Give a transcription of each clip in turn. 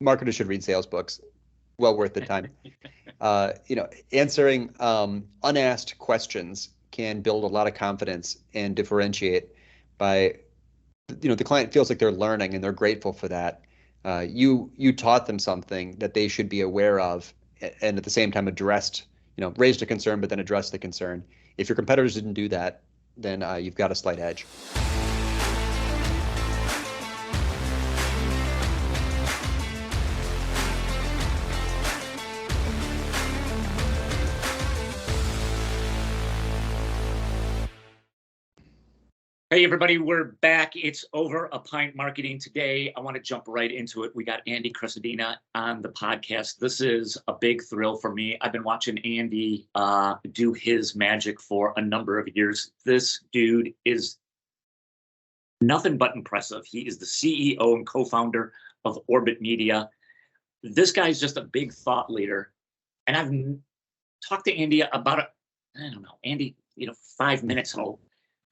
Marketers should read sales books. Well worth the time. Answering unasked questions can build a lot of confidence and differentiate by, the client feels like they're learning and they're grateful for that. You taught them something that they should be aware of, and at the same time addressed, raised a concern, but then addressed the concern. If your competitors didn't do that, then you've got a slight edge. Hey, everybody, we're back. It's Over a Pint Marketing. Today, I want to jump right into it. We got Andy Crestodina on the podcast. This is a big thrill for me. I've been watching Andy do his magic for a number of years. This dude is nothing but impressive. He is the CEO and co-founder of Orbit Media. This guy's just a big thought leader. And I've talked to Andy about it, I don't know, Andy, 5 minutes old.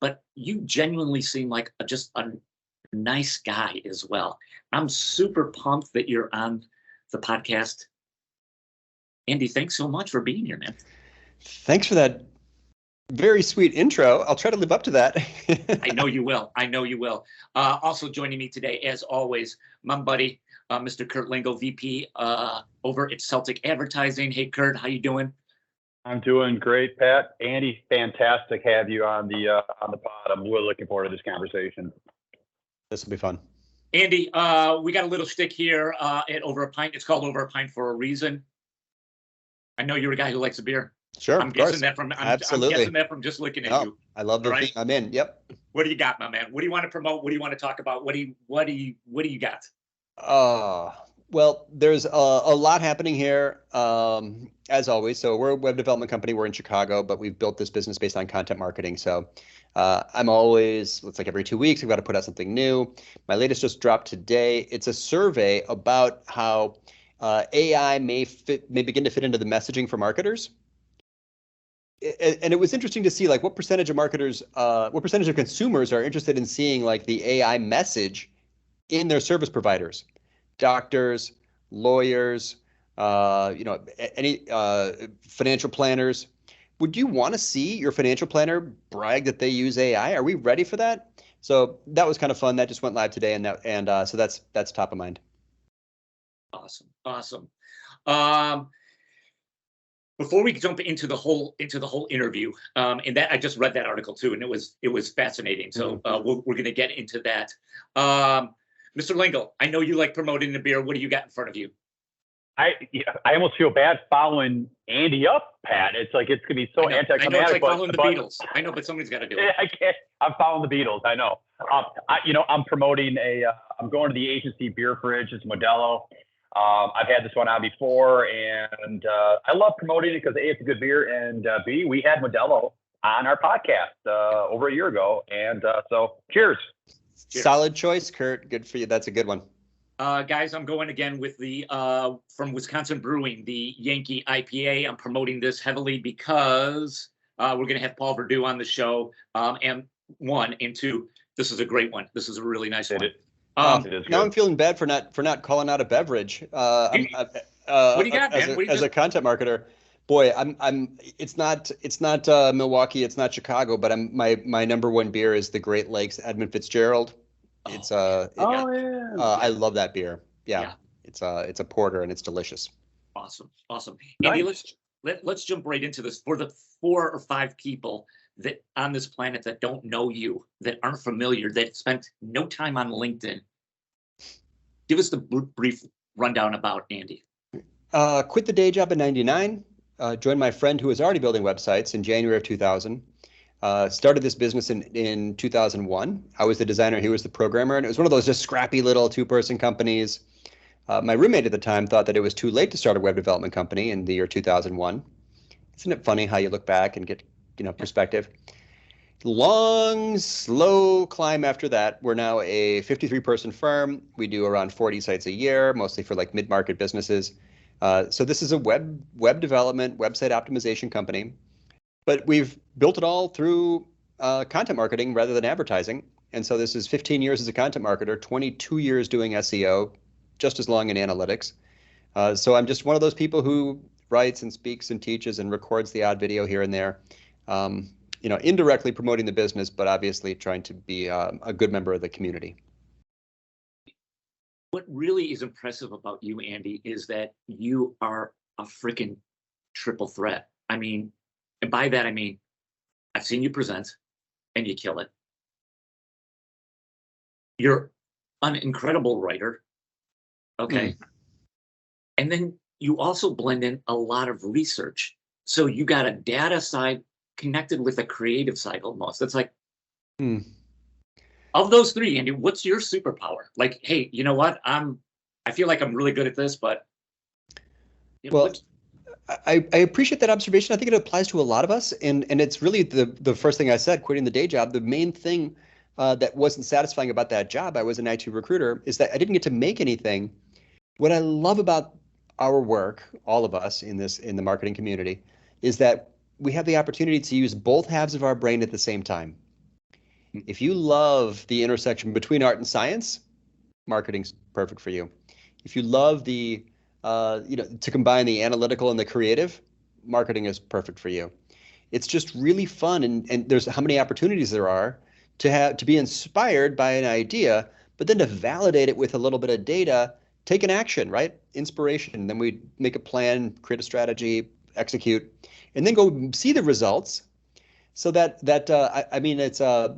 But you genuinely seem like just a nice guy as well. I'm super pumped that you're on the podcast. Andy, thanks so much for being here, man. Thanks for that very sweet intro. I'll try to live up to that. I know you will. Also joining me today, as always, my buddy, Mr. Kurt Lingo, VP over at Celtic Advertising. Hey, Kurt, how you doing? I'm doing great, Pat. Andy, fantastic to have you on the pod. I'm really looking forward to this conversation. This will be fun. Andy, we got a little shtick here at Over a Pint. It's called Over a Pint for a reason. I know you're a guy who likes a beer. Sure, I'm guessing that from absolutely. I'm guessing that from just looking at you. I love the thing I'm in. Yep. What do you got, my man? What do you want to promote? What do you want to talk about? What do you got? Well, there's a lot happening here, as always. So we're a web development company. We're in Chicago, but we've built this business based on content marketing. So I'm always, it's like every 2 weeks, we've got to put out something new. My latest just dropped today. It's a survey about how AI may begin to fit into the messaging for marketers. And it was interesting to see like what percentage of marketers, what percentage of consumers are interested in seeing like the AI message in their service providers. Doctors, lawyers, any financial planners. Would you want to see your financial planner brag that they use AI? Are we ready for that? So that was kind of fun. That just went live today, and so that's top of mind. Awesome. Before we jump into the whole interview, and that I just read that article too, and it was fascinating. So we're going to get into that. Mr. Lingo, I know you like promoting the beer. What do you got in front of you? I almost feel bad following Andy up, Pat. It's like it's gonna be so anticlimactic. I know it's like following the Beatles. I know, but somebody's got to do it. I can't. I'm following the Beatles. I know. I'm promoting I'm going to the agency beer fridge. It's Modelo. I've had this one on before, and I love promoting it because A, it's a good beer, and B, we had Modelo on our podcast over a year ago, and so cheers. Solid choice, Kurt. Good for you. That's a good one. Guys, I'm going again with the from Wisconsin Brewing, the Yankee IPA. I'm promoting this heavily because we're going to have Paul Verdew on the show. And one, and two, this is a great one. This is a really nice one. Now I'm feeling bad for not calling out a beverage. What do you got, man? As a content marketer, boy, it's not Milwaukee, it's not Chicago, but my number one beer is the Great Lakes Edmund Fitzgerald. It's I love that beer. Yeah. It's a porter and it's delicious. Awesome. Nice. Andy, let's jump right into this. For the 4 or 5 people that on this planet that don't know you, that aren't familiar, that spent no time on LinkedIn, give us the brief rundown about Andy. Quit the day job in '99. Joined my friend who was already building websites in January of 2000. Started this business in 2001. I was the designer, he was the programmer, and it was one of those just scrappy little 2-person companies. My roommate at the time thought that it was too late to start a web development company in the year 2001. Isn't it funny how you look back and get perspective? Long, slow climb after that. We're now a 53-person firm. We do around 40 sites a year, mostly for like mid-market businesses. So this is a web development, website optimization company. But we've built it all through content marketing rather than advertising. And so this is 15 years as a content marketer, 22 years doing SEO, just as long in analytics. So I'm just one of those people who writes and speaks and teaches and records the odd video here and there. Indirectly promoting the business, but obviously trying to be a good member of the community. What really is impressive about you, Andy, is that you are a freaking triple threat. I mean, and by that, I mean, I've seen you present and you kill it. You're an incredible writer. Okay. And then you also blend in a lot of research. So you got a data side connected with a creative side almost. It's like, of those three, Andy, what's your superpower? Like, hey, you know what? I feel like I'm really good at this, but well, I appreciate that observation. I think it applies to a lot of us, and it's really the first thing I said, quitting the day job. The main thing that wasn't satisfying about that job, I was an IT recruiter, is that I didn't get to make anything. What I love about our work, all of us in the marketing community, is that we have the opportunity to use both halves of our brain at the same time. If you love the intersection between art and science, marketing's perfect for you. If you love the to combine the analytical and the creative, marketing is perfect for you. It's just really fun, and there's how many opportunities there are to be inspired by an idea, but then to validate it with a little bit of data, take an action, right? Inspiration. Then we make a plan, create a strategy, execute, and then go see the results. So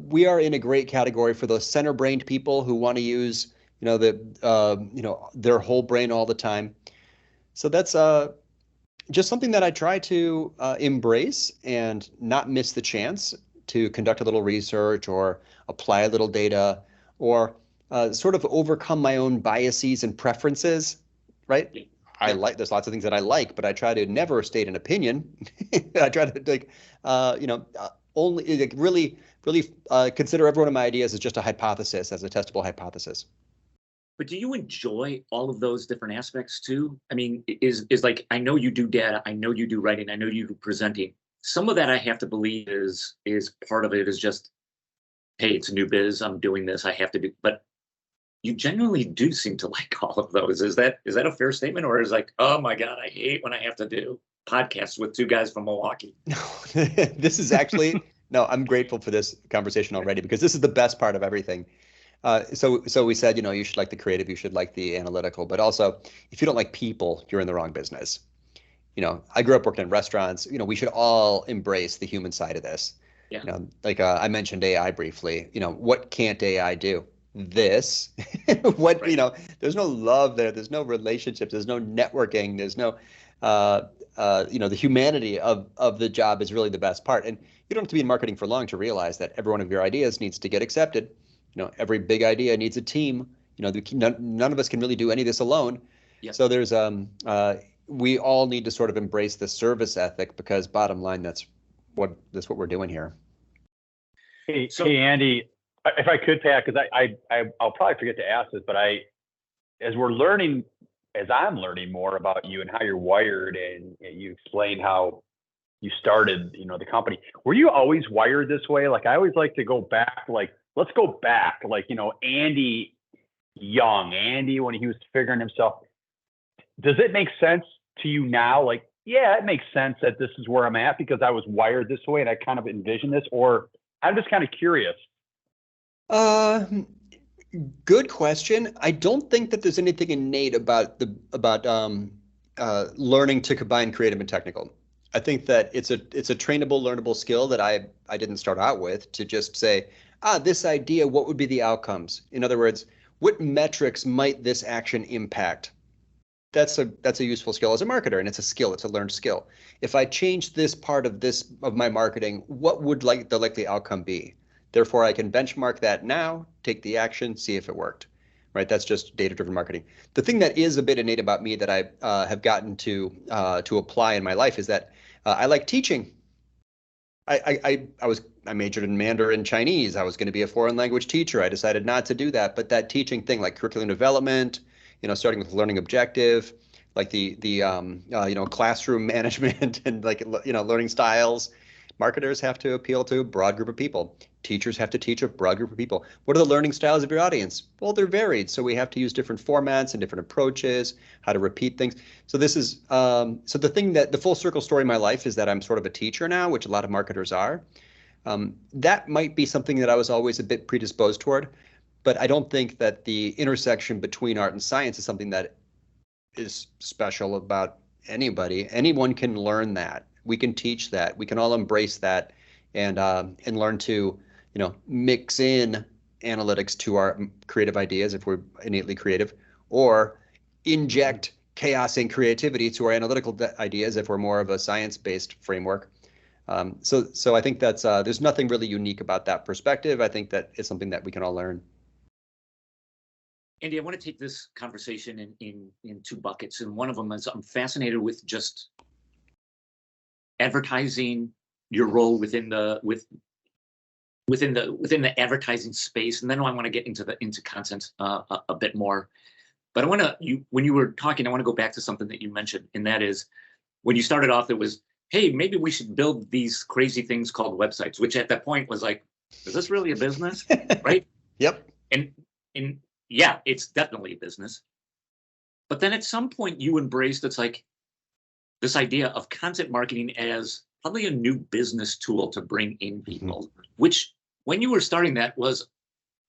we are in a great category for those center-brained people who want to use their whole brain all the time. So that's just something that I try to embrace and not miss the chance to conduct a little research or apply a little data or sort of overcome my own biases and preferences, right? Yeah. There's lots of things that I like, but I try to never state an opinion. I try to only really consider every one of my ideas as just a hypothesis, as a testable hypothesis. But do you enjoy all of those different aspects too? I mean, is like, I know you do data, I know you do writing, I know you do presenting. Some of that I have to believe is part of it is just, hey, it's a new biz, I'm doing this, I have to do, but you genuinely do seem to like all of those. Is that a fair statement? Or is like, oh my God, I hate when I have to do podcasts with two guys from Milwaukee? No, this is actually, no, I'm grateful for this conversation already because this is the best part of everything. So we said, you should like the creative, you should like the analytical, but also if you don't like people, you're in the wrong business. I grew up working in restaurants. We should all embrace the human side of this. Yeah. I mentioned AI briefly. What can't AI do? This. Right. There's no love there. There's no relationships. There's no networking. There's no, the humanity of the job is really the best part. And you don't have to be in marketing for long to realize that every one of your ideas needs to get accepted. Every big idea needs a team. None of us can really do any of this alone. Yep. So there's we all need to sort of embrace the service ethic because bottom line, that's what we're doing here. Hey, Andy, if I could, Pat, because I'll probably forget to ask this, but as I'm learning more about you and how you're wired, and you explained how you started, the company. Were you always wired this way? Like I always like to go back, let's go back, Andy Young, Andy when he was figuring himself. Does it make sense to you now? Yeah, it makes sense that this is where I'm at because I was wired this way and I kind of envisioned this, or I'm just kind of curious. Good question. I don't think that there's anything innate about learning to combine creative and technical. I think that it's a trainable, learnable skill that I didn't start out with to just say, this idea, what would be the outcomes? In other words, what metrics might this action impact? That's a useful skill as a marketer, and it's a skill. It's a learned skill. If I change this part of my marketing, what would the likely outcome be? Therefore, I can benchmark that now, take the action, see if it worked. Right? That's just data-driven marketing. The thing that is a bit innate about me that I have gotten to apply in my life is that I like teaching. I majored in Mandarin Chinese. I was going to be a foreign language teacher. I decided not to do that, but that teaching thing, like curriculum development, starting with learning objective, like the classroom management and learning styles, Marketers have to appeal to a broad group of people. Teachers have to teach a broad group of people. What are the learning styles of your audience? Well, they're varied. So we have to use different formats and different approaches, how to repeat things. So this is, so the thing that the full circle story in my life is that I'm sort of a teacher now, which a lot of marketers are. That might be something that I was always a bit predisposed toward, but I don't think that the intersection between art and science is something that is special about anybody. Anyone can learn that. We can teach that. We can all embrace that and learn to, mix in analytics to our creative ideas if we're innately creative, or inject chaos and creativity to our analytical ideas if we're more of a science-based framework. So I think that's there's nothing really unique about that perspective. I think that it's something that we can all learn. Andy, I want to take this conversation in two buckets, and one of them is I'm fascinated with just advertising, your role within the advertising space, and then I want to get into content a bit more. But I want to when you were talking, I want to go back to something that you mentioned, and that is when you started off, it was, hey, maybe we should build these crazy things called websites, which at that point was like, is this really a business, right? Yep. And yeah, it's definitely a business. But then at some point you embraced, it's like this idea of content marketing as probably a new business tool to bring in people, which when you were starting that was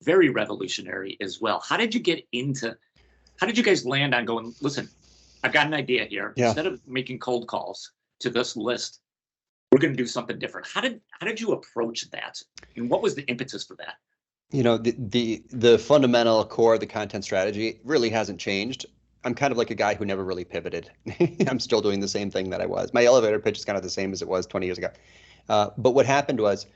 very revolutionary as well. How did you guys land on going, listen, I've got an idea here. Yeah. Instead of making cold calls to this list, we're going to do something different. How did you approach that? And what was the impetus for that? The fundamental core of the content strategy really hasn't changed. I'm kind of like a guy who never really pivoted. I'm still doing the same thing that I was. My elevator pitch is kind of the same as it was 20 years ago. But what happened was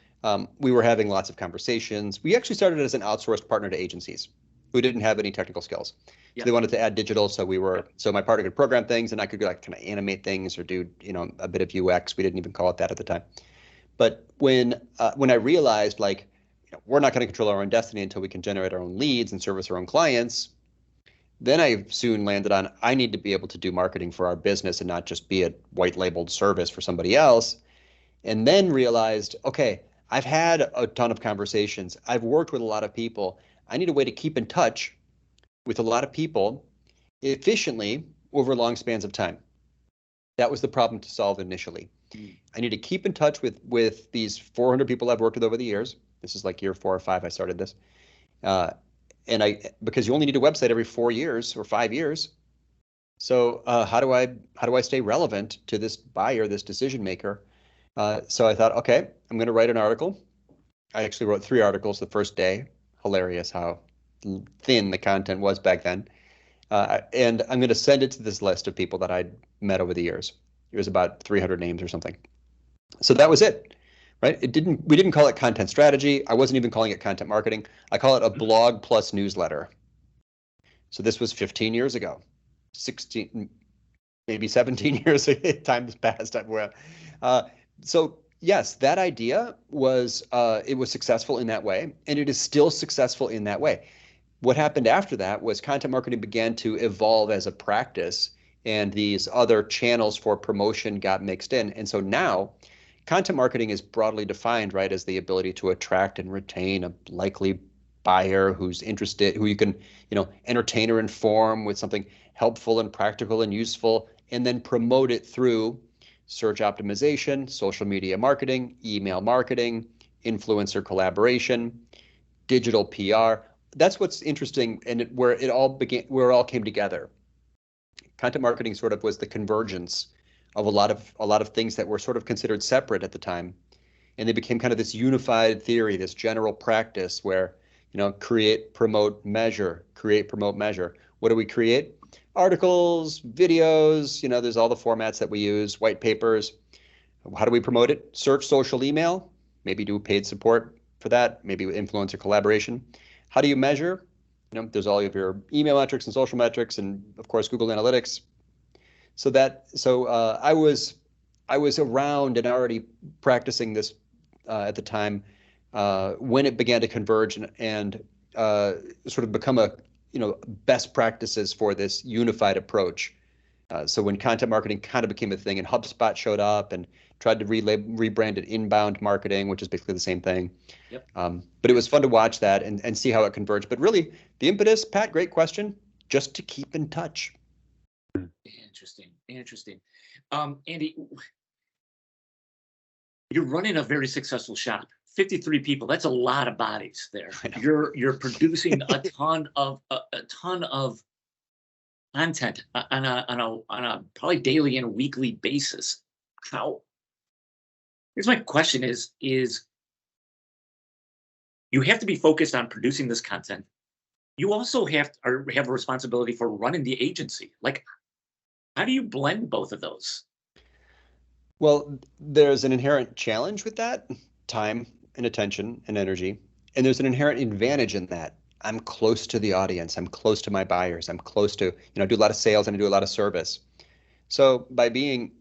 we were having lots of conversations. We actually started as an outsourced partner to agencies who didn't have any technical skills. So they wanted to add digital. So my partner could program things and I could like kind of animate things or do, a bit of UX. We didn't even call it that at the time. But when I realized we're not going to control our own destiny until we can generate our own leads and service our own clients, then I soon landed on I need to be able to do marketing for our business and not just be a white labeled service for somebody else. And then realized, okay, I've had a ton of conversations. I've worked with a lot of people. I need a way to keep in touch with a lot of people efficiently over long spans of time. That was the problem to solve initially. I need to keep in touch with these 400 people I've worked with over the years. This is like year 4 or 5 I started this. Because you only need a website every 4 years or 5 years. So how do I stay relevant to this buyer, this decision maker? So I thought, okay, I'm going to write an article. I actually wrote 3 articles the first day. Hilarious how thin the content was back then. And I'm going to send it to this list of people that I'd met over the years. It was about 300 names or something. So that was it. Right? We didn't call it content strategy. I wasn't even calling it content marketing. I call it a blog plus newsletter. So this was 15 years ago, 16, maybe 17 years. Time has passed. So yes, that idea was it was successful in that way, and it is still successful in that way. What happened after that was content marketing began to evolve as a practice, and these other channels for promotion got mixed in. And so now content marketing is broadly defined, right, as the ability to attract and retain a likely buyer who's interested, who you can, entertain or inform with something helpful and practical and useful, and then promote it through search optimization, social media marketing, email marketing, influencer collaboration, digital PR. That's what's interesting, and where it all came together. Content marketing sort of was the convergence of a lot of things that were sort of considered separate at the time, and they became kind of this unified theory, this general practice where create, promote, measure, create, promote, measure. What do we create? Articles, videos, there's all the formats that we use, white papers. How do we promote it? Search, social, email, maybe do paid support for that, maybe influencer collaboration. How do you measure? There's all of your email metrics and social metrics, and of course Google Analytics. So I was around and already practicing this at the time when it began to converge and sort of become best practices for this unified approach. So when content marketing kind of became a thing and HubSpot showed up and tried to rebrand it inbound marketing, which is basically the same thing. Yep. But it was fun to watch that and see how it converged. But really, the impetus, Pat, great question, just to keep in touch. Interesting. Andy, you're running a very successful shop. 53 people. That's a lot of bodies there. You're producing a ton of content on a probably daily and weekly basis. Here's my question is you have to be focused on producing this content. You also have a responsibility for running the agency. Like, how do you blend both of those? Well, there's an inherent challenge with that, time and attention and energy. And there's an inherent advantage in that. I'm close to the audience. I'm close to my buyers. I'm close to, I do a lot of sales and I do a lot of service. So I think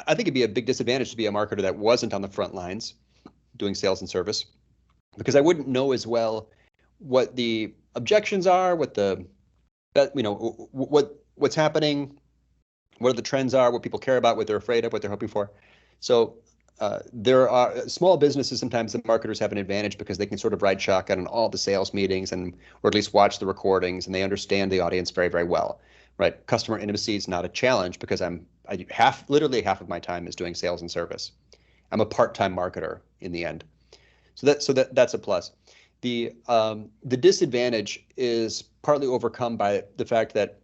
it'd be a big disadvantage to be a marketer that wasn't on the front lines doing sales and service, because I wouldn't know as well what the objections are, what's happening, what the trends are, what people care about, what they're afraid of, what they're hoping for. So there are small businesses, sometimes the marketers have an advantage because they can sort of ride shotgun on all the sales meetings or at least watch the recordings, and they understand the audience very, very well, right? Customer intimacy is not a challenge because literally half of my time is doing sales and service. I'm a part-time marketer in the end. So that's a plus. The disadvantage is partly overcome by the fact that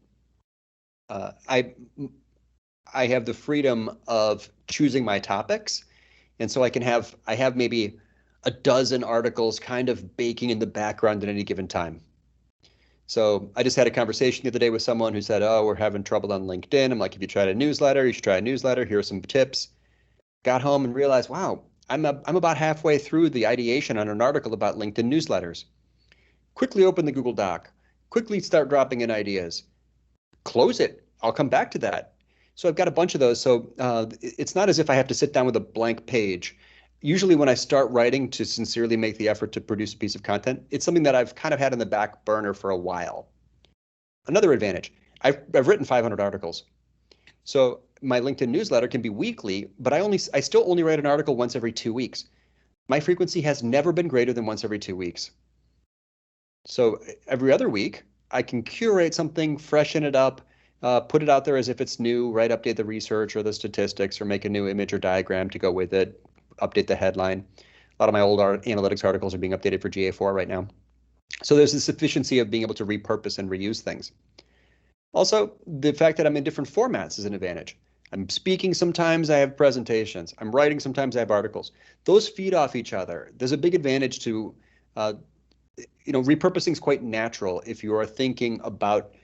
I have the freedom of choosing my topics, and so I have maybe a dozen articles kind of baking in the background at any given time. So I just had a conversation the other day with someone who said, "Oh, we're having trouble on LinkedIn." I'm like, "If you tried a newsletter, you should try a newsletter. Here are some tips." Got home and realized, wow, I'm about halfway through the ideation on an article about LinkedIn newsletters. Quickly open the Google Doc. Quickly start dropping in ideas. Close it. I'll come back to that. So I've got a bunch of those. So it's not as if I have to sit down with a blank page. Usually when I start writing to sincerely make the effort to produce a piece of content, it's something that I've kind of had in the back burner for a while. Another advantage, I've written 500 articles. So my LinkedIn newsletter can be weekly, but I still only write an article once every 2 weeks. My frequency has never been greater than once every 2 weeks. So every other week, I can curate something, freshen it up, put it out there as if it's new, update the research or the statistics, or make a new image or diagram to go with it, update the headline. A lot of my old analytics articles are being updated for GA4 right now. So there's this efficiency of being able to repurpose and reuse things. Also, the fact that I'm in different formats is an advantage. I'm speaking sometimes, I have presentations. I'm writing sometimes, I have articles. Those feed off each other. There's a big advantage to, repurposing is quite natural if you are thinking about,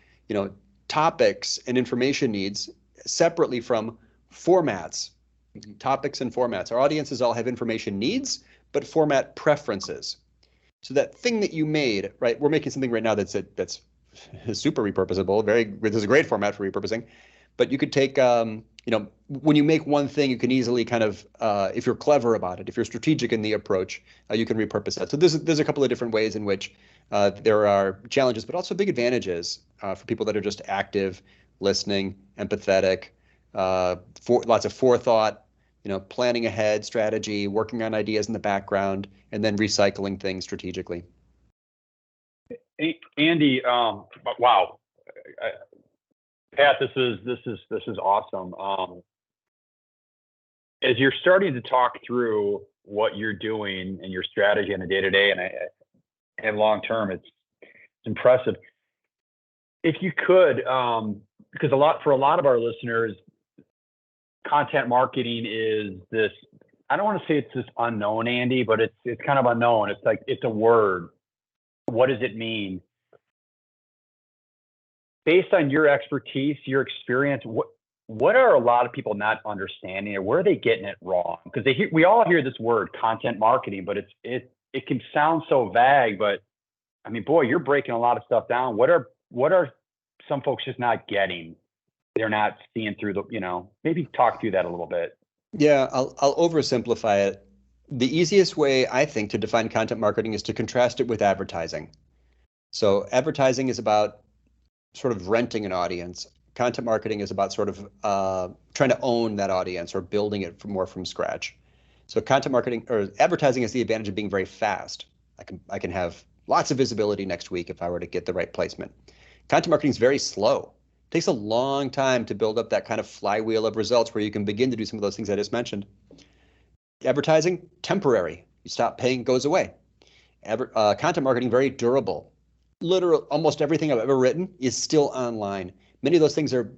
topics and information needs separately from formats, topics and formats. Our audiences all have information needs, but format preferences. So that thing that you made, right? We're making something right now that's super repurposable. There's a great format for repurposing, but you could take, when you make one thing, you can easily kind of, if you're clever about it, if you're strategic in the approach, you can repurpose that. So there's a couple of different ways in which there are challenges, but also big advantages for people that are just active, listening, empathetic, lots of forethought, planning ahead, strategy, working on ideas in the background, and then recycling things strategically. Andy, wow, Pat, this is awesome. As you're starting to talk through what you're doing and your strategy on a day-to-day and long term, it's impressive. If you could, because for a lot of our listeners, content marketing is this. I don't want to say it's this unknown, Andy, but it's kind of unknown. It's like it's a word. What does it mean? Based on your expertise, your experience, what are a lot of people not understanding, or where are they getting it wrong? Because we all hear this word, content marketing, but it can sound so vague. But I mean, boy, you're breaking a lot of stuff down. What are some folks just not getting? They're not seeing through maybe talk through that a little bit. Yeah, I'll oversimplify it. The easiest way, I think, to define content marketing is to contrast it with advertising. So advertising is about sort of renting an audience. Content marketing is about sort of trying to own that audience or building it from scratch. So content marketing or advertising has the advantage of being very fast. I can have lots of visibility next week if I were to get the right placement. Content marketing is very slow. It takes a long time to build up that kind of flywheel of results where you can begin to do some of those things I just mentioned. Advertising, temporary. You stop paying, it goes away. Content marketing, very durable. Literally, almost everything I've ever written is still online. Many of those things are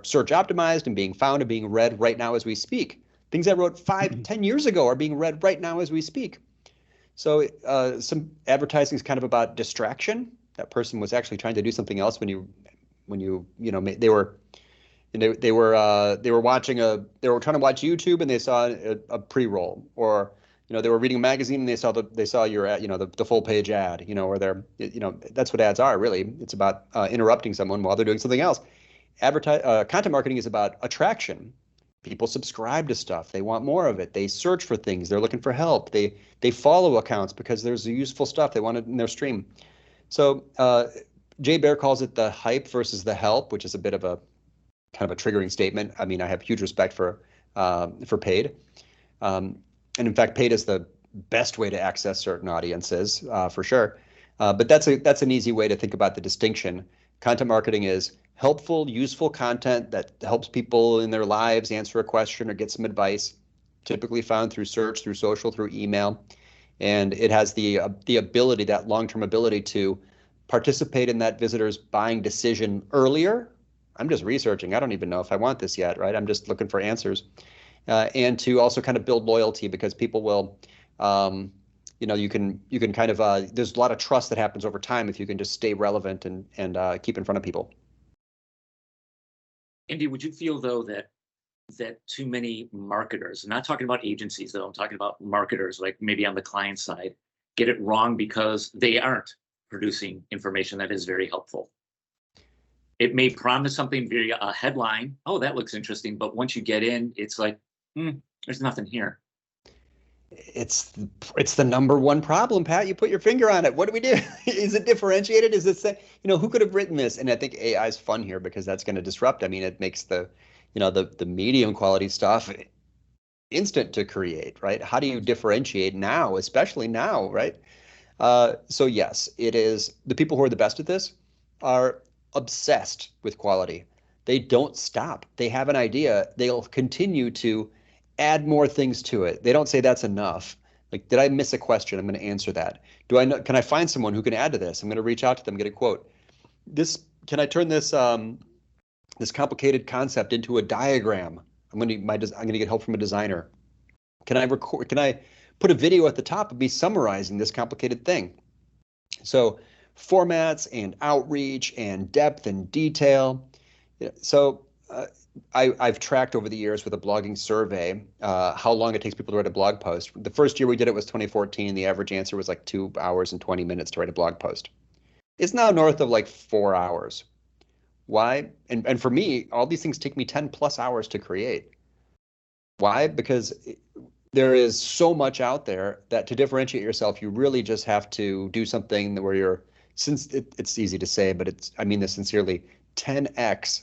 search optimized and being found and being read right now as we speak. Things I wrote 5-10 years ago are being read right now as we speak. So some advertising is kind of about distraction. That person was actually trying to do something else when you they were watching they were trying to watch YouTube and they saw a pre-roll, or they were reading a magazine and they saw your ad, the full page ad, or that's what ads are really. It's about interrupting someone while they're doing something else. Content marketing is about attraction. People subscribe to stuff. They want more of it. They search for things. They're looking for help. They follow accounts because there's useful stuff they want in their stream. So Jay Baer calls it the hype versus the help, which is a bit of a kind of a triggering statement. I mean, I have huge respect for paid. And in fact, paid is the best way to access certain audiences for sure. But that's an easy way to think about the distinction. Content marketing is helpful, useful content that helps people in their lives answer a question or get some advice, typically found through search, through social, through email. And it has the ability, that long-term ability to participate in that visitor's buying decision earlier. I'm just researching. I don't even know if I want this yet, right? I'm just looking for answers. And to also kind of build loyalty, because people will, you can kind of, there's a lot of trust that happens over time if you can just stay relevant and keep in front of people. Andy, would you feel though that too many marketers, I'm not talking about agencies though, I'm talking about marketers, like maybe on the client side, get it wrong because they aren't producing information that is very helpful? It may promise something via a headline. Oh, that looks interesting. But once you get in, it's like, there's nothing here. It's the number one problem, Pat. You put your finger on it. What do we do? Is it differentiated? Is it, who could have written this? And I think AI is fun here because that's going to disrupt. I mean, it makes the medium quality stuff instant to create, right? How do you differentiate now, especially now, right? So yes, it is. The people who are the best at this are obsessed with quality. They don't stop. They have an idea. They'll continue to add more things to it. They don't say that's enough. Like, did I miss a question? I'm going to answer that. Can I find someone who can add to this? I'm going to reach out to them, get a quote. Can I turn this this complicated concept into a diagram? I'm going to get help from a designer. Can I put a video at the top of me summarizing this complicated thing? So formats and outreach and depth and detail. So I've tracked over the years with a blogging survey how long it takes people to write a blog post. The first year we did it was 2014. The average answer was like 2 hours and 20 minutes to write a blog post. It's now north of like 4 hours. Why? And for me, all these things take me 10 plus hours to create. Why? Because there is so much out there that to differentiate yourself, you really just have to do something where it's easy to say, but I mean this sincerely, 10x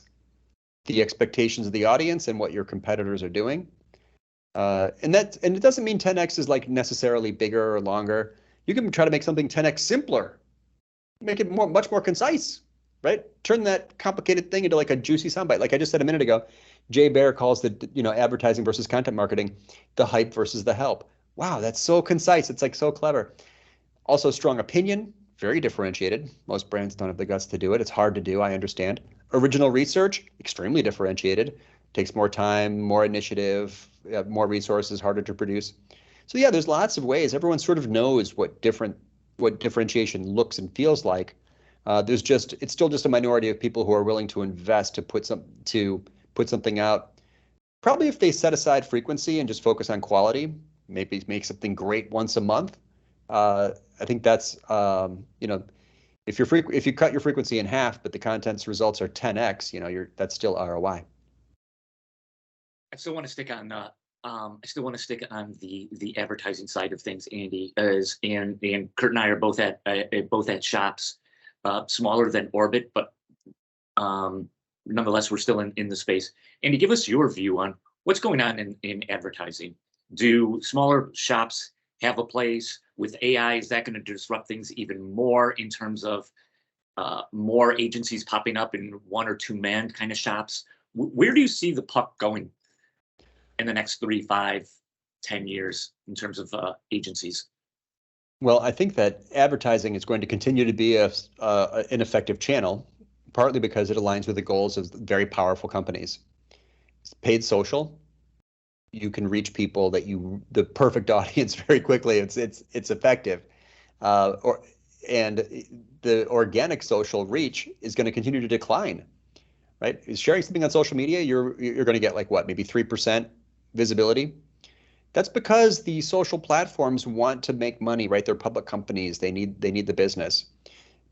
the expectations of the audience and what your competitors are doing. And it doesn't mean 10x is like necessarily bigger or longer. You can try to make something 10x simpler, make it much more concise, right? Turn that complicated thing into like a juicy soundbite. Like I just said a minute ago, Jay Baer calls the advertising versus content marketing the hype versus the help. Wow, that's so concise. It's like so clever. Also, strong opinion, very differentiated. Most brands don't have the guts to do it. It's hard to do, I understand. Original research, extremely differentiated. Takes more time, more initiative, more resources, harder to produce. So yeah, there's lots of ways. Everyone sort of knows what differentiation looks and feels like. It's still just a minority of people who are willing to invest to put something out. Probably if they set aside frequency and just focus on quality, maybe make something great once a month. I think that's if you cut your frequency in half, but the content's results are 10x, that's still ROI. I still want to stick on the advertising side of things, Andy. And Kurt and I are both at shops smaller than Orbit, but nonetheless, we're still in the space. Andy, give us your view on what's going on in advertising. Do smaller shops have a place? With AI, is that going to disrupt things even more in terms of more agencies popping up in one or two man kind of shops? Where do you see the puck going in the next 3, 5, 10 years in terms of agencies? Well, I think that advertising is going to continue to be an effective channel, partly because it aligns with the goals of very powerful companies. Paid social, you can reach people the perfect audience very quickly. It's effective, and the organic social reach is going to continue to decline. Right? Sharing something on social media, you're going to get like what, maybe 3% visibility. That's because the social platforms want to make money, right? They're public companies. They need the business.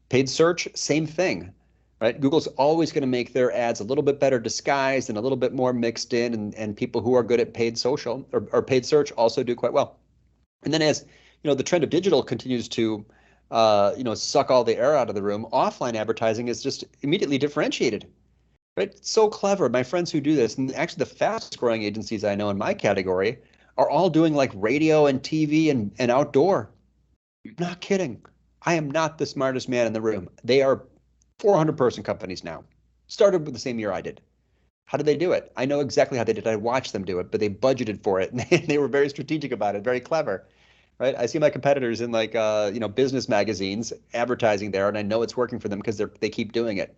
Paid search, same thing, right? Google's always going to make their ads a little bit better disguised and a little bit more mixed in, and people who are good at paid social or paid search also do quite well. And then as the trend of digital continues to suck all the air out of the room, offline advertising is just immediately differentiated. Right? It's so clever. My friends who do this, and actually the fastest growing agencies I know in my category, are all doing like radio and TV and outdoor. I'm not kidding. I am not the smartest man in the room. They are 400-person companies now. Started with the same year I did. How did they do it? I know exactly how they did it. I watched them do it, but they budgeted for it, and they were very strategic about it, very clever. Right? I see my competitors in like business magazines advertising there, and I know it's working for them because they keep doing it.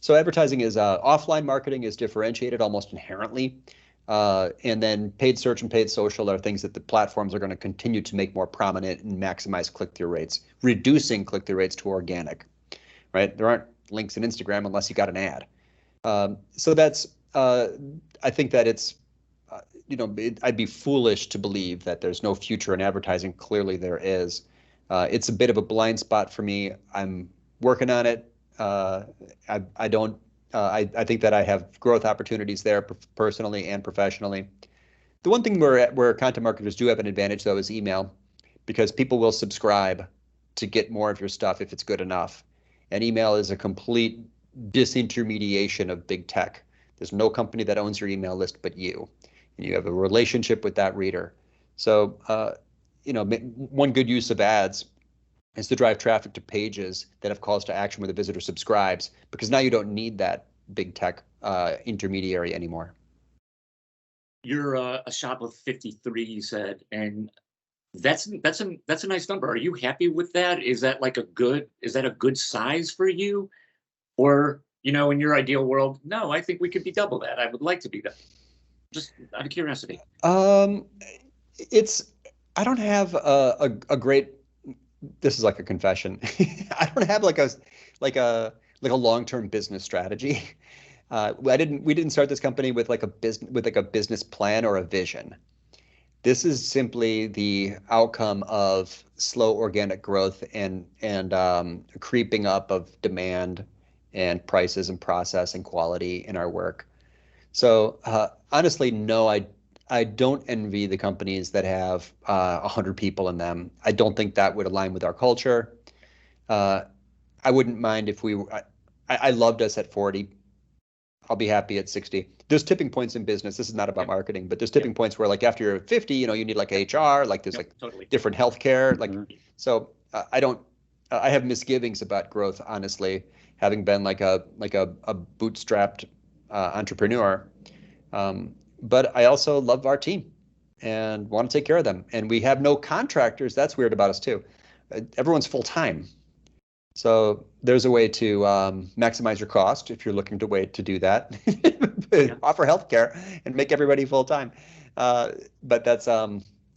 So advertising is offline marketing is differentiated almost inherently. And then paid search and paid social are things that the platforms are going to continue to make more prominent and maximize click-through rates, reducing click-through rates to organic, right? There aren't links in Instagram unless you got an ad. So that's, I think that it's, I'd be foolish to believe that there's no future in advertising. Clearly there is. It's a bit of a blind spot for me. I'm working on it. I think that I have growth opportunities there personally and professionally. The one thing where content marketers do have an advantage though is email, because people will subscribe to get more of your stuff if it's good enough. And email is a complete disintermediation of big tech. There's no company that owns your email list but you, and you have a relationship with that reader. So, one good use of ads is to drive traffic to pages that have calls to action where the visitor subscribes, because now you don't need that big tech intermediary anymore. You're a shop of 53, you said, and that's a nice number. Are you happy with that? Is that a good size for you? Or, in your ideal world, no, I think we could be double that. I would like to be that. Just out of curiosity. I don't have a great, this is like a confession. I don't have like a long-term business strategy. We didn't start this company with a business plan or a vision. This is simply the outcome of slow organic growth and creeping up of demand and prices and process and quality in our work. So honestly, no, I don't envy the companies that have 100 people in them. I don't think that would align with our culture. I wouldn't mind if I loved us at 40. I'll be happy at 60. There's tipping points in business. This is not about marketing, but there's tipping points where after you're 50, you need HR, there's totally different healthcare, so I have misgivings about growth, honestly, having been like a bootstrapped entrepreneur. But I also love our team and want to take care of them. And we have no contractors. That's weird about us too. Everyone's full time. So there's a way to maximize your cost if you're looking to do that. Offer healthcare and make everybody full time. But that's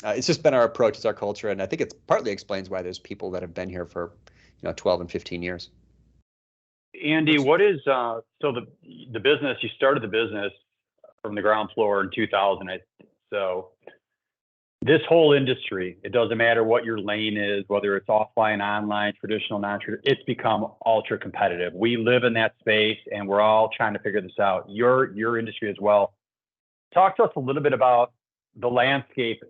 it's just been our approach, it's our culture, and I think it partly explains why there's people that have been here for 12 and 15 years. Andy, what is so the business? You started the business from the ground floor in 2000. So this whole industry, it doesn't matter what your lane is, whether it's offline, online, traditional, non-traditional, it's become ultra competitive. We live in that space and we're all trying to figure this out. Your industry as well. Talk to us a little bit about the landscape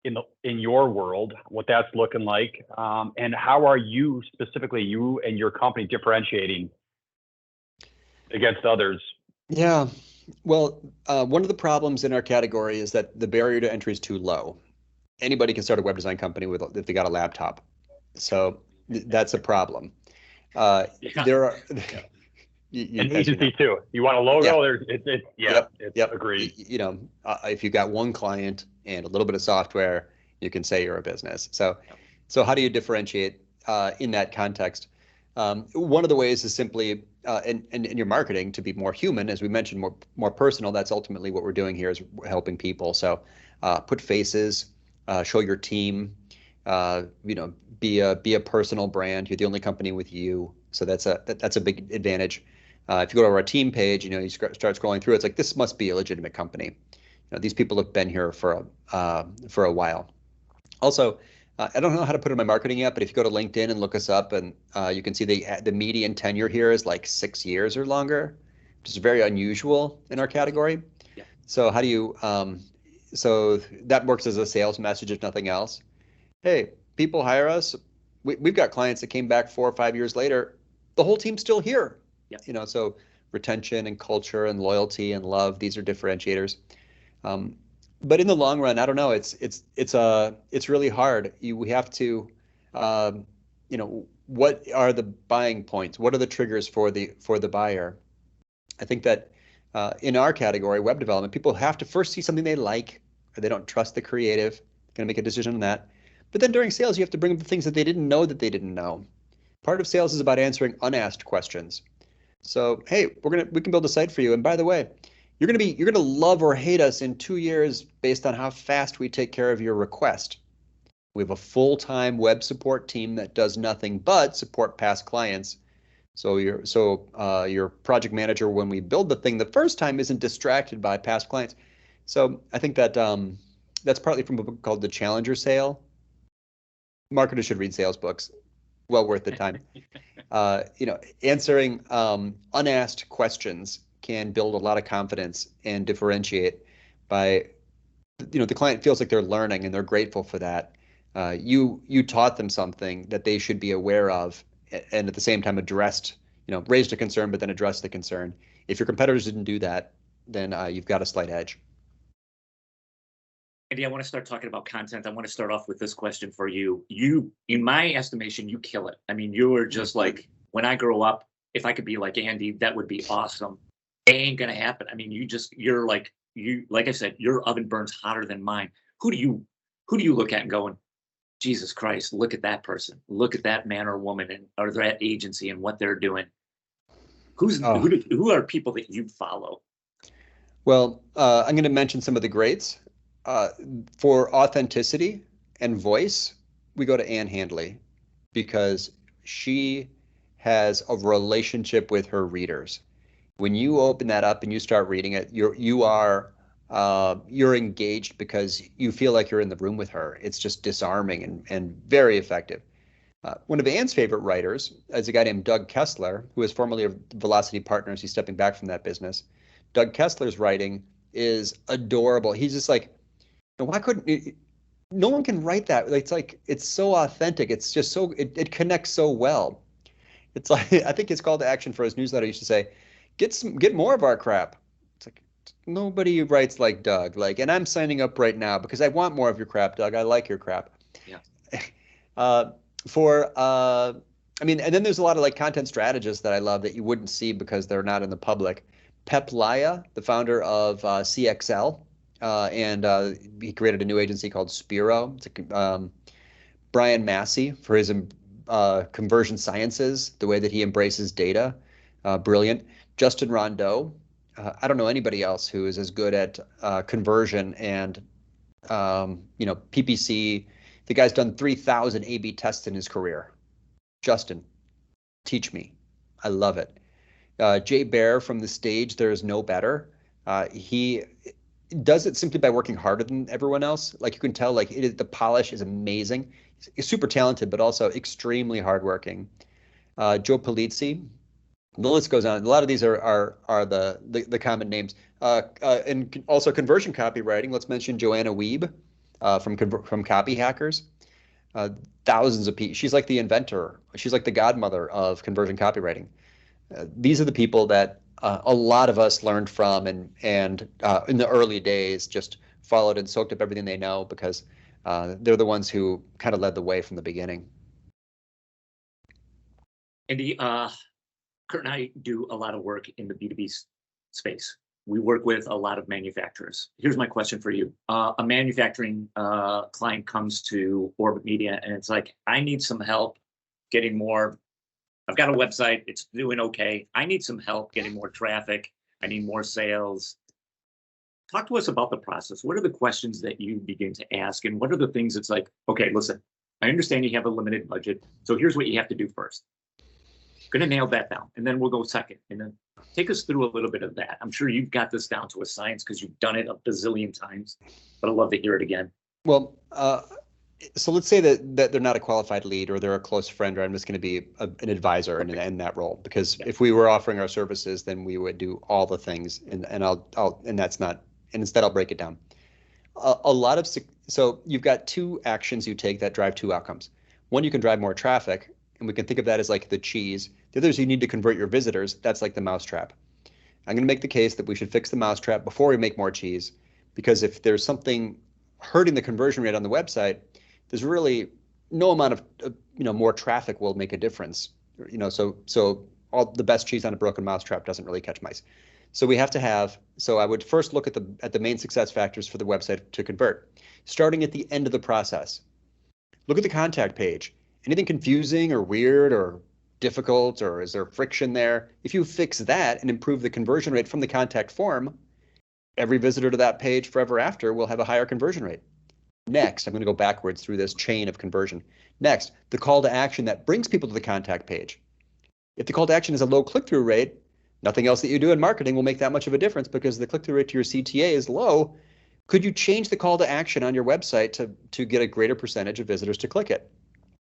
in your world, what that's looking like, and how are you specifically, you and your company, differentiating against others Yeah. Well, one of the problems in our category is that the barrier to entry is too low. Anybody can start a web design company with if they got a laptop. So that's a problem. Yeah. There are, Yeah. An as you know, agency too. You want a yeah, logo? It's yeah, yep, it's yep. agreed. If you got one client and a little bit of software, you can say you're a business. So, Yeah. so how do you differentiate in that context? One of the ways is simply in your marketing to be more human, as we mentioned, more personal. That's ultimately what we're doing here is helping people. So, put faces, show your team. Be a personal brand. You're the only company with you, so that's a big advantage. If you go to our team page, you start scrolling through. It's like this must be a legitimate company. These people have been here for a while. Also, I don't know how to put it in my marketing yet, but if you go to LinkedIn and look us up, and you can see the median tenure here is like 6 years or longer, which is very unusual in our category. Yeah. So how do you? So that works as a sales message, if nothing else. Hey, people hire us. We've got clients that came back 4 or 5 years later. The whole team's still here. Yeah. So retention and culture and loyalty and love, these are differentiators. Um, but in the long run, I don't know. It's really hard. We have to, what are the buying points? What are the triggers for the buyer? I think that in our category, web development, people have to first see something they like, or they don't trust the creative, going to make a decision on that. But then during sales, you have to bring up the things that they didn't know that they didn't know. Part of sales is about answering unasked questions. So, hey, we can build a site for you. And by the way, you're gonna love or hate us in 2 years based on how fast we take care of your request. We have a full-time web support team that does nothing but support past clients. So your project manager, when we build the thing the first time, isn't distracted by past clients. So I think that that's partly from a book called The Challenger Sale. Marketers should read sales books. Well worth the time. Answering unasked questions can build a lot of confidence and differentiate by, the client feels like they're learning and they're grateful for that. You taught them something that they should be aware of, and at the same time raised a concern, but then addressed the concern. If your competitors didn't do that, then you've got a slight edge. Andy, I want to start talking about content. I want to start off with this question for you. You, in my estimation, you kill it. I mean, you are just like, when I grow up, if I could be like Andy, that would be awesome. It ain't gonna happen. I mean, you're like like I said, your oven burns hotter than mine. Who do you look at and going, Jesus Christ, look at that person, look at that man or woman, and or that agency and what they're doing. Oh, Who are people that you follow? well, I'm going to mention some of the greats. Uh, for authenticity and voice, we go to Anne Handley because she has a relationship with her readers. When you open that up and you start reading it, you're engaged because you feel like you're in the room with her. It's just disarming and very effective. One of Anne's favorite writers is a guy named Doug Kessler, who is formerly of Velocity Partners. He's stepping back from that business. Doug Kessler's writing is adorable. He's just like, why couldn't no one can write that? It's like it's so authentic. It's just it connects so well. It's like I think his call to action for his newsletter used to say, get more of our crap. It's like nobody writes like Doug. And I'm signing up right now because I want more of your crap, Doug. I like your crap. Yeah. Uh, for I mean, and then there's a lot of content strategists that I love that you wouldn't see because they're not in the public. Pep Laya, the founder of CXL, and he created a new agency called Spiro. Brian Massey for his conversion sciences, the way that he embraces data, brilliant. Justin Rondeau, I don't know anybody else who is as good at conversion and PPC. The guy's done 3,000 A/B tests in his career. Justin, teach me. I love it. Jay Baer from The Stage, There Is No Better. He does it simply by working harder than everyone else. You can tell, the polish is amazing. He's super talented, but also extremely hardworking. Joe Polizzi. The list goes on. A lot of these are the common names. And also conversion copywriting. Let's mention Joanna Wiebe from Copy Hackers. Thousands of people. She's like the inventor. She's like the godmother of conversion copywriting. These are the people that a lot of us learned from and in the early days just followed and soaked up everything they know because they're the ones who kind of led the way from the beginning. Andy, Kurt and I do a lot of work in the B2B space. We work with a lot of manufacturers. Here's my question for you. A manufacturing client comes to Orbit Media and it's like, I need some help getting more. I've got a website, it's doing okay. I need some help getting more traffic. I need more sales. Talk to us about the process. What are the questions that you begin to ask? And what are the things that's like, okay, listen, I understand you have a limited budget. So here's what you have to do first. Gonna nail that down. And then we'll go second. And then take us through a little bit of that. I'm sure you've got this down to a science because you've done it a bazillion times, but I'd love to hear it again. Well, so let's say that they're not a qualified lead or they're a close friend, or I'm just going to be an advisor in that role. Because if we were offering our services, then we would do all the things, and that's not. And instead, I'll break it down. So you've got two actions you take that drive two outcomes. One, you can drive more traffic, and we can think of that as like the cheese. The other is you need to convert your visitors. That's like the mousetrap. I'm going to make the case that we should fix the mousetrap before we make more cheese, because if there's something hurting the conversion rate on the website, there's really no amount of more traffic will make a difference. So all the best cheese on a broken mousetrap doesn't really catch mice. So we have to have. So I would first look at the main success factors for the website to convert, starting at the end of the process. Look at the contact page. Anything confusing or weird or difficult, or is there friction there? If you fix that and improve the conversion rate from the contact form, every visitor to that page forever after will have a higher conversion rate. Next, I'm going to go backwards through this chain of conversion. Next, the call to action that brings people to the contact page. If the call to action is a low click-through rate, nothing else that you do in marketing will make that much of a difference because the click-through rate to your CTA is low. Could you change the call to action on your website to get a greater percentage of visitors to click it?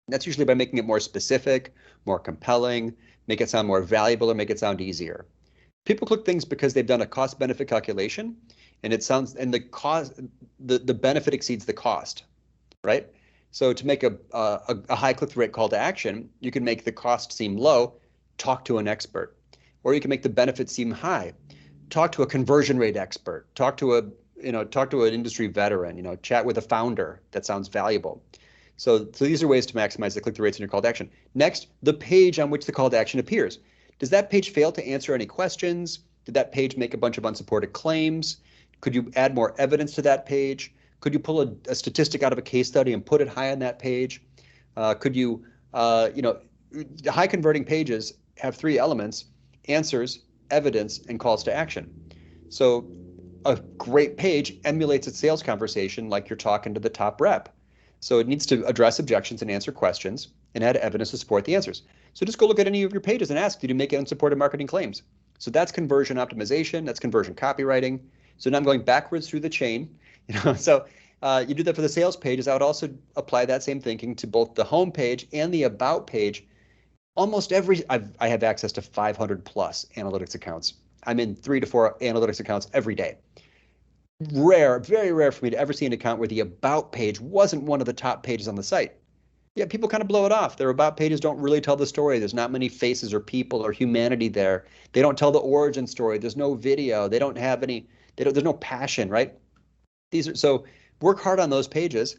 And that's usually by making it more specific, more compelling, make it sound more valuable, or make it sound easier. People click things because they've done a cost-benefit calculation, and the benefit exceeds the cost, right? So to make a high click-through rate call to action, you can make the cost seem low, talk to an expert, or you can make the benefit seem high, talk to a conversion rate expert, talk to an industry veteran, chat with a founder. That sounds valuable. So these are ways to maximize the click-through rates in your call to action. Next, the page on which the call to action appears. Does that page fail to answer any questions? Did that page make a bunch of unsupported claims? Could you add more evidence to that page? Could you pull a statistic out of a case study and put it high on that page? Could you, high converting pages have three elements: answers, evidence, and calls to action. So a great page emulates a sales conversation like you're talking to the top rep. So it needs to address objections and answer questions and add evidence to support the answers. So just go look at any of your pages and ask, did you make unsupported marketing claims? So that's conversion optimization, that's conversion copywriting. So now I'm going backwards through the chain. So you do that for the sales pages. I would also apply that same thinking to both the home page and the about page. Almost I have access to 500 plus analytics accounts. I'm in 3 to 4 analytics accounts every day. Very rare for me to ever see an account where the about page wasn't one of the top pages on the site. Yeah, people kind of blow it off. Their about pages don't really tell the story. There's not many faces or people or humanity there. They don't tell the origin story. There's no video. They don't have any. There's no passion, right? So work hard on those pages.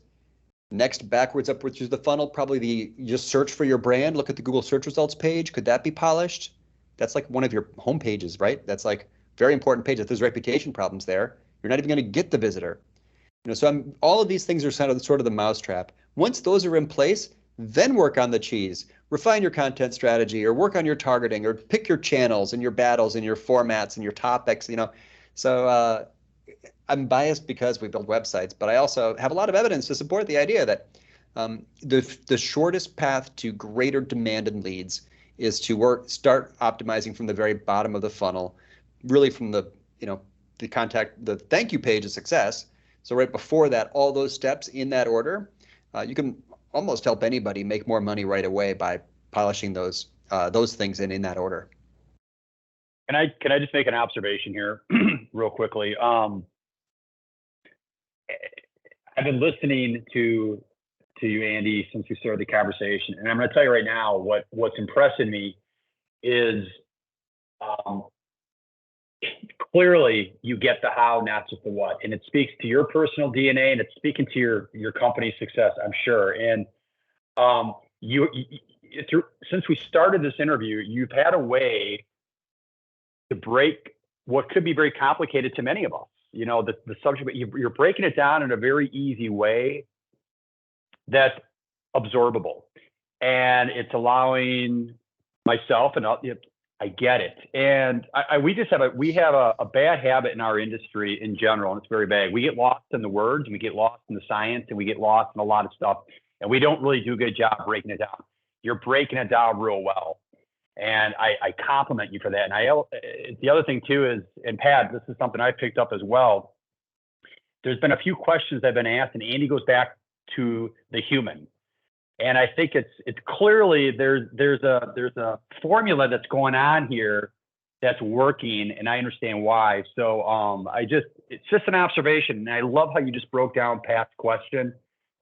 Next, backwards, upwards through the funnel, probably just search for your brand. Look at the Google search results page. Could that be polished? That's like one of your home pages, right? That's like very important page. If there's reputation problems there, you're not even going to get the visitor. So all of these things are sort of the mousetrap. Once those are in place, then work on the cheese. Refine your content strategy, or work on your targeting, or pick your channels and your battles and your formats and your topics. So I'm biased because we build websites, but I also have a lot of evidence to support the idea that the shortest path to greater demand and leads is to start optimizing from the very bottom of the funnel, really from the thank you page of success. So right before that, all those steps in that order, you can almost help anybody make more money right away by polishing those things in that order. Can I just make an observation here real quickly? I've been listening to you, Andy, since we started the conversation, and I'm going to tell you right now what's impressing me is clearly you get the how, not just the what, and it speaks to your personal DNA, and it's speaking to your company's success, I'm sure. And since we started this interview, you've had a way to break what could be very complicated to many of us. The subject, but you're breaking it down in a very easy way that's absorbable, and it's allowing myself and I get it. And we have a bad habit in our industry in general, and it's very bad. We get lost in the words, and we get lost in the science, and we get lost in a lot of stuff, and we don't really do a good job breaking it down. You're breaking it down real well, and I compliment you for that. And the other thing too is, and Pat, this is something I picked up as well. There's been a few questions that have been asked, and Andy goes back to the human. And I think it's clearly there's a formula that's going on here that's working, and I understand why. So it's just an observation, and I love how you just broke down Pat's question.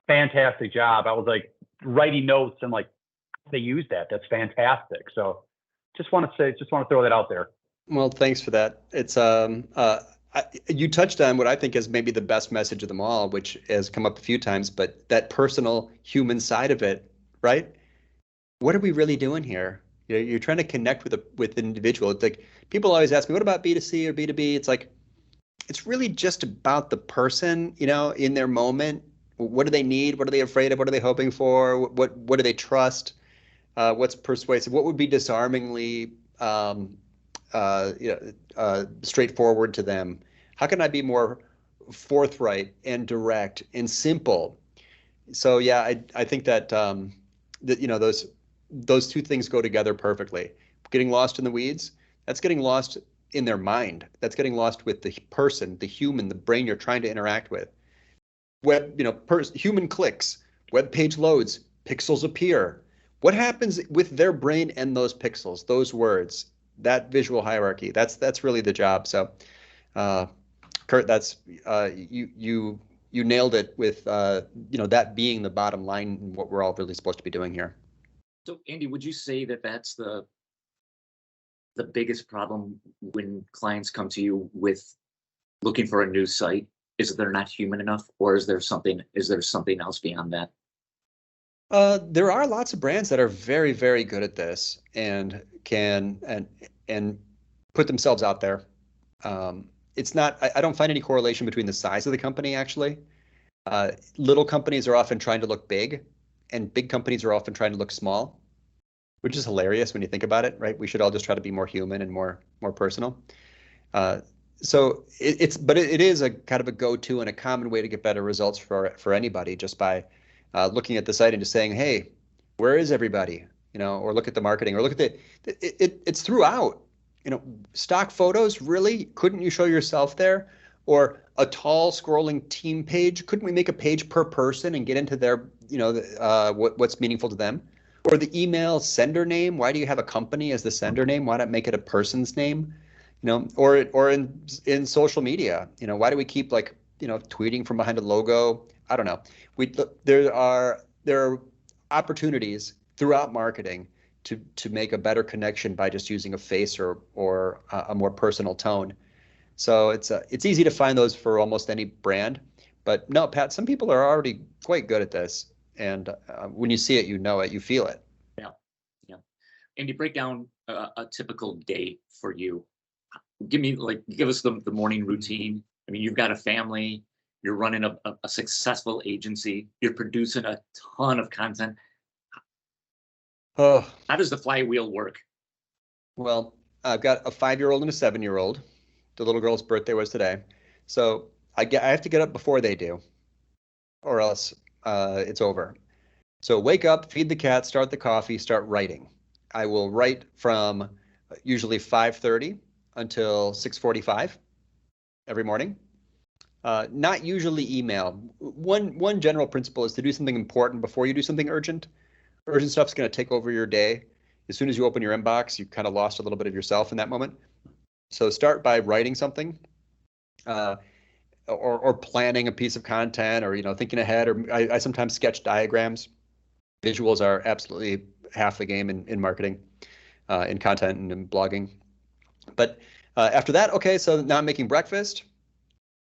Fantastic job. I was like writing notes and like, they use that. That's fantastic. So just want to throw that out there. Well, thanks for that. It's you touched on what I think is maybe the best message of them all, which has come up a few times, but that personal human side of it, right? What are we really doing here? You're trying to connect with an individual. It's like people always ask me, what about B2C or B2B? It's like, it's really just about the person, in their moment. What do they need? What are they afraid of? What are they hoping for? What do they trust? What's persuasive? What would be disarmingly straightforward to them? How can I be more forthright and direct and simple? So yeah, I think that those two things go together perfectly. Getting lost in the weeds, that's getting lost in their mind. That's getting lost with the person, the human, the brain you're trying to interact with. Human clicks, web page loads, pixels appear. What happens with their brain and those pixels, those words, that visual hierarchy? That's really the job. So, Kurt, that's you nailed it with that being the bottom line and what we're all really supposed to be doing here. So, Andy, would you say that that's the biggest problem when clients come to you with looking for a new site? Is that they're not human enough, or is there something else beyond that? There are lots of brands that are very, very good at this and can put themselves out there. It's not. I don't find any correlation between the size of the company, actually. Little companies are often trying to look big, and big companies are often trying to look small, which is hilarious when you think about it, right? We should all just try to be more human and more personal. So it is a kind of a go-to and a common way to get better results for anybody, just by looking at the site and just saying, hey, where is everybody? Or look at the marketing, or look at it's throughout. Stock photos, really? Couldn't you show yourself there? Or a tall scrolling team page? Couldn't we make a page per person and get into their, what's meaningful to them? Or the email sender name? Why do you have a company as the sender name? Why not make it a person's name? Or in social media, why do we keep tweeting from behind a logo? I don't know. There are opportunities throughout marketing to make a better connection by just using a face or a more personal tone. So it's easy to find those for almost any brand. But no, Pat, some people are already quite good at this, and when you see it, you know it, you feel it. Yeah. And you break down a typical day for you. Give us the morning routine. I mean, you've got a family, you're running a successful agency, you're producing a ton of content. Oh, how does the flywheel work? Well, I've got a 5-year-old and a 7-year-old. The little girl's birthday was today. So I have to get up before they do, or else it's over. So wake up, feed the cat, start the coffee, start writing. I will write from usually 5:30 until 6:45 every morning. Not usually email. One general principle is to do something important before you do something urgent. Urgent stuff's going to take over your day. As soon as you open your inbox, you kind of lost a little bit of yourself in that moment. So start by writing something, or planning a piece of content, or thinking ahead. Or I sometimes sketch diagrams. Visuals are absolutely half the game in marketing, in content and in blogging. But After that, okay, so now I'm making breakfast,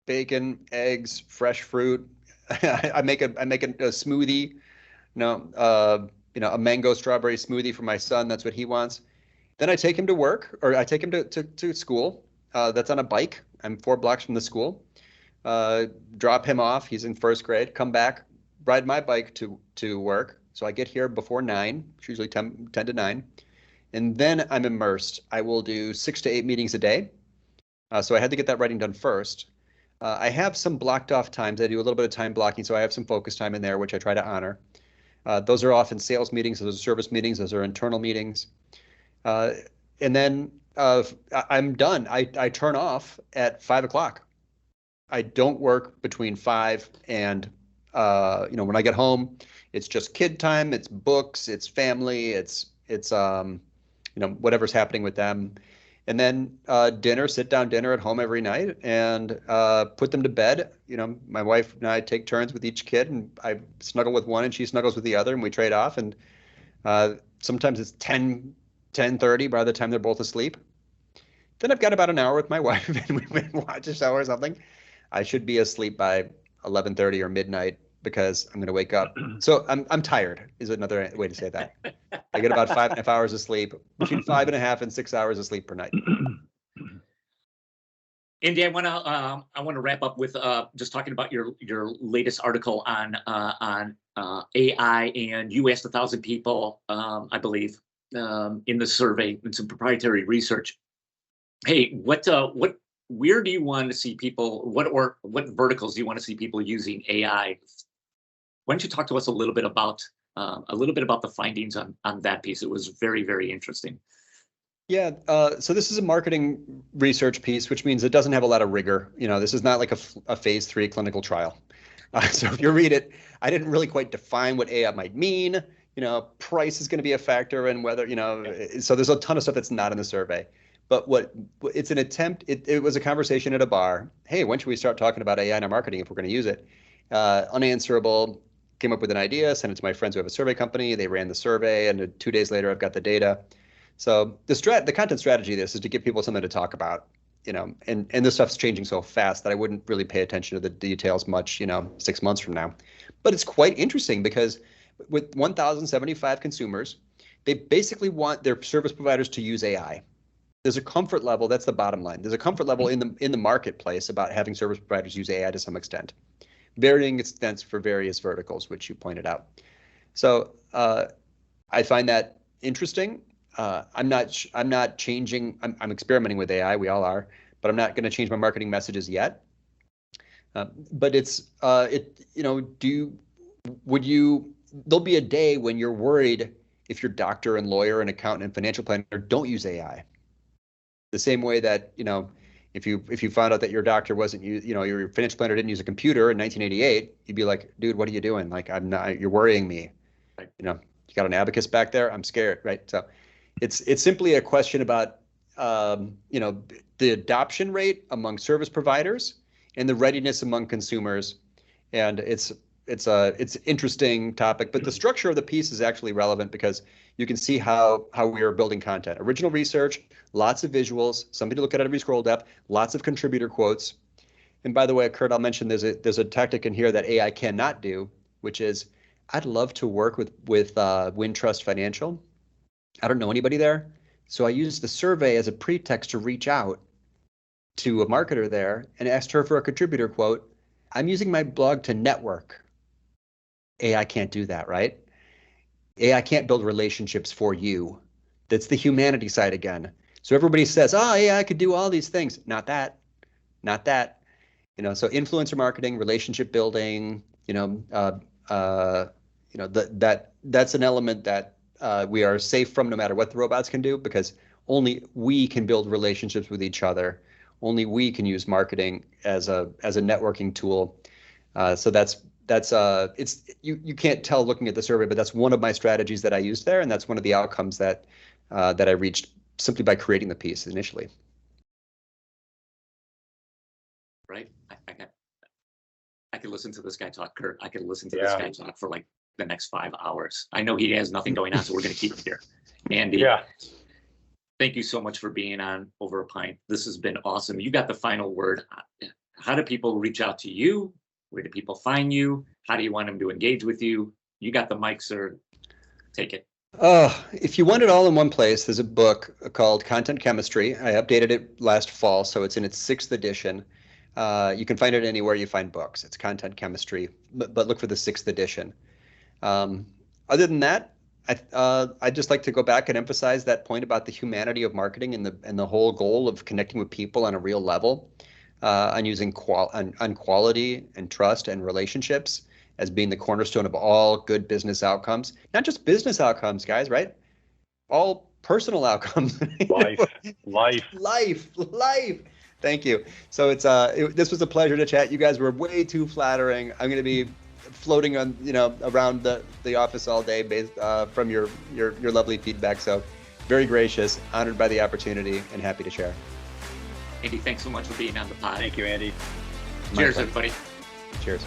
bacon, eggs, fresh fruit. I make a smoothie, a mango strawberry smoothie for my son. That's what he wants. Then I take him to work, or I take him to school. That's on a bike. I'm 4 blocks from the school. Drop him off. He's in 1st grade. Come back, ride my bike to work. So I get here before 9. It's usually 10 to 9. And then I'm immersed. I will do 6 to 8 meetings a day. So I had to get that writing done first. I have some blocked off times. I do a little bit of time blocking, so I have some focus time in there, which I try to honor. Those are often sales meetings, those are service meetings, those are internal meetings. And then I'm done. I turn off at 5 o'clock. I don't work between 5 and, when I get home, it's just kid time, it's books, it's family, it's whatever's happening with them. And then dinner, sit down dinner at home every night, and put them to bed. My wife and I take turns with each kid, and I snuggle with one and she snuggles with the other, and we trade off. And sometimes it's 10:30 by the time they're both asleep. Then I've got about an hour with my wife and we watch a show or something. I should be asleep by 11:30 or midnight because I'm going to wake up. So I'm tired is another way to say that. I get about 5.5 hours of sleep, between 5.5 and 6 hours of sleep per night. Andy, I want to wrap up with just talking about your latest article on AI, and you asked 1,000 people, I believe, in the survey, and some proprietary research. Hey, where do you want to see people? What verticals do you want to see people using AI? Why don't you talk to us a little bit about the findings on that piece? It was very, very interesting. Yeah, so this is a marketing research piece, which means it doesn't have a lot of rigor. This is not like a phase 3 clinical trial. So if you read it, I didn't really quite define what AI might mean. Price is going to be a factor, and whether, so there's a ton of stuff that's not in the survey. But it's an attempt, it was a conversation at a bar. Hey, when should we start talking about AI in our marketing if we're going to use it? Unanswerable. Came up with an idea, sent it to my friends who have a survey company. They ran the survey, and 2 days later, I've got the data. So the content strategy of this is to give people something to talk about, and this stuff's changing so fast that I wouldn't really pay attention to the details much, 6 months from now. But it's quite interesting because with 1,075 consumers, they basically want their service providers to use AI. There's a comfort level. That's the bottom line. There's a comfort level in the marketplace about having service providers use AI to some extent, varying extents for various verticals, which you pointed out. So I find that interesting. I'm not changing. I'm experimenting with AI. We all are, but I'm not going to change my marketing messages yet. But there'll be a day when you're worried if your doctor and lawyer and accountant and financial planner don't use AI. The same way that, if you found out that your doctor wasn't, your financial planner didn't use a computer in 1988, you'd be like, dude, what are you doing? Like, you're worrying me. Right. You got an abacus back there? I'm scared, right? So it's simply a question about, the adoption rate among service providers and the readiness among consumers. And it's an interesting topic, but the structure of the piece is actually relevant because you can see how we are building content. Original research, lots of visuals, something to look at every scroll depth, lots of contributor quotes. And by the way, Kurt, I'll mention there's a tactic in here that AI cannot do, which is I'd love to work with Wintrust Financial. I don't know anybody there, so I used the survey as a pretext to reach out to a marketer there and asked her for a contributor quote. I'm using my blog to network. AI can't do that, right? AI can't build relationships for you. That's the humanity side again. So everybody says, oh, AI could do all these things. Not that. So influencer marketing, relationship building, that's an element that we are safe from no matter what the robots can do, because only we can build relationships with each other. Only we can use marketing as a networking tool. So you can't tell looking at the survey, but that's one of my strategies that I used there, and that's one of the outcomes that I reached simply by creating the piece initially. Right. I could listen to this guy talk, Kurt. I could listen to this guy talk for like the next 5 hours. I know he has nothing going on, so we're going to keep it here. Andy. Yeah. Thank you so much for being on Over a Pint. This has been awesome. You got the final word. How do people reach out to you? Where do people find you? How do you want them to engage with you? You got the mic, sir. Take it. If you want it all in one place, there's a book called Content Chemistry. I updated it last fall, so it's in its 6th edition. You can find it anywhere you find books. It's Content Chemistry, but look for the 6th edition. Other than that, I'd just like to go back and emphasize that point about the humanity of marketing and the whole goal of connecting with people on a real level, on using quality and trust and relationships as being the cornerstone of all good business outcomes. Not just business outcomes, guys, right? All personal outcomes. Life. Thank you. So this was a pleasure to chat. You guys were way too flattering. I'm going to be floating on, around the office all day based from your lovely feedback. So very gracious, honored by the opportunity, and happy to share. Andy, thanks so much for being on the pod. Thank you, Andy. Cheers, everybody. Cheers.